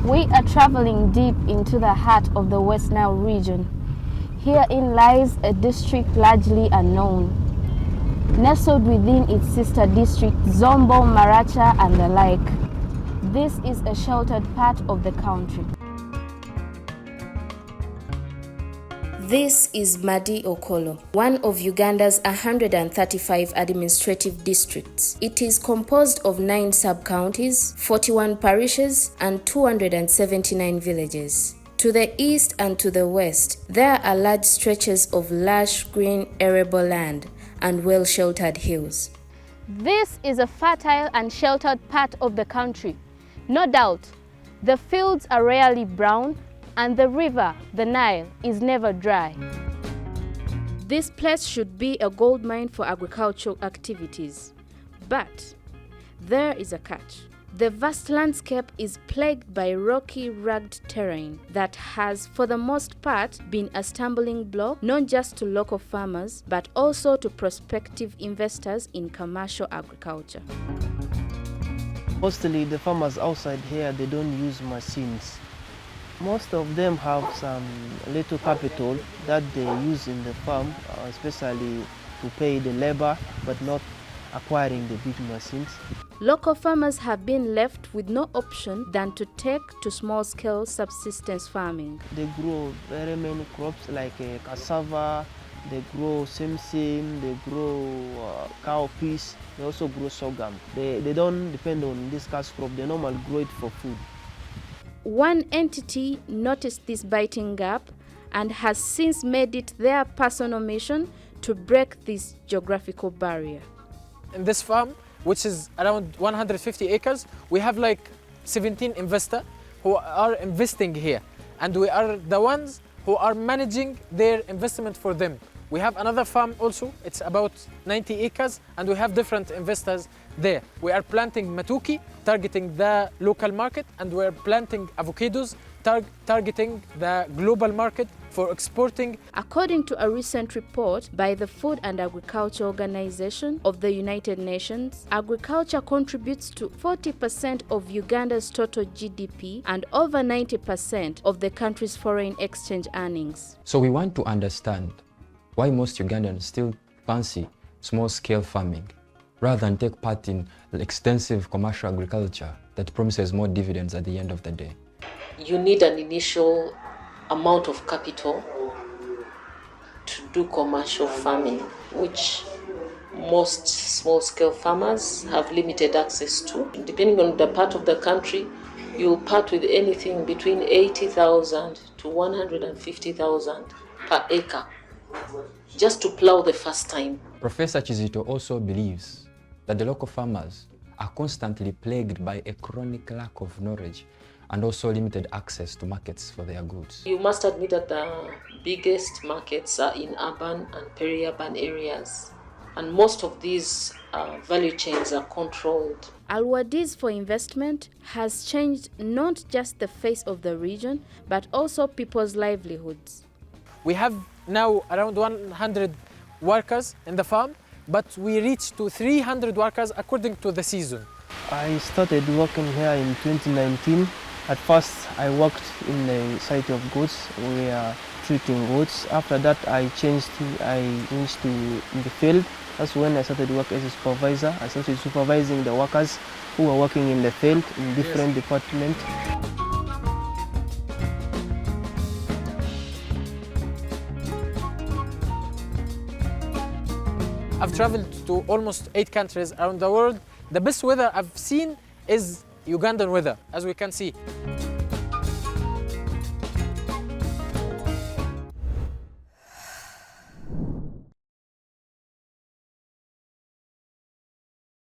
We are traveling deep into the heart of the West Nile region. Herein lies a district largely unknown, nestled within its sister district Zombo, Maracha and the like. This is a sheltered part of the country. This is Madi Okolo, one of Uganda's 135 administrative districts. It is composed of 9 sub-counties, 41 parishes, and 279 villages. To the east and to the west, there are large stretches of lush, green, arable land and well-sheltered hills. This is a fertile and sheltered part of the country. No doubt, the fields are rarely brown, and the river, the Nile, is never dry. This place should be a gold mine for agricultural activities. But there is a catch. The vast landscape is plagued by rocky, rugged terrain that has, for the most part, been a stumbling block not just to local farmers, but also to prospective investors in commercial agriculture. Mostly the farmers outside here, they don't use machines. Most of them have some little capital that they use in the farm, especially to pay the labor, but not acquiring the big machines. Local farmers have been left with no option than to take to small-scale subsistence farming. They grow very many crops like cassava, they grow simsim, they grow cowpeas, they also grow sorghum. They don't depend on this cash crop, they normally grow it for food. One entity noticed this biting gap and has since made it their personal mission to break this geographical barrier. In this farm, which is around 150 acres, we have like 17 investors who are investing here, and we are the ones who are managing their investment for them. We have another farm also, it's about 90 acres, and we have different investors there. We are planting matuki, targeting the local market, and we are planting avocados, targeting the global market for exporting. According to a recent report by the Food and Agriculture Organization of the United Nations, agriculture contributes to 40% of Uganda's total GDP and over 90% of the country's foreign exchange earnings. So we want to understand why most Ugandans still fancy small-scale farming rather than take part in extensive commercial agriculture that promises more dividends at the end of the day. You need an initial amount of capital to do commercial farming, which most small-scale farmers have limited access to. Depending on the part of the country, you'll part with anything between 80,000 to 150,000 per acre, just to plow the first time. Professor Chizito also believes that the local farmers are constantly plagued by a chronic lack of knowledge and also limited access to markets for their goods. You must admit that the biggest markets are in urban and peri-urban areas, and most of these value chains are controlled. Alwadi's for investment has changed not just the face of the region, but also people's livelihoods. We have now around 100 workers in the farm, but we reach to 300 workers according to the season. I started working here in 2019. At first, I worked in the site of goats. We are treating goats. After that, I changed to in the field. That's when I started work as a supervisor. I started supervising the workers who are working in the field in different departments. I've traveled to almost 8 countries around the world. The best weather I've seen is Ugandan weather, as we can see.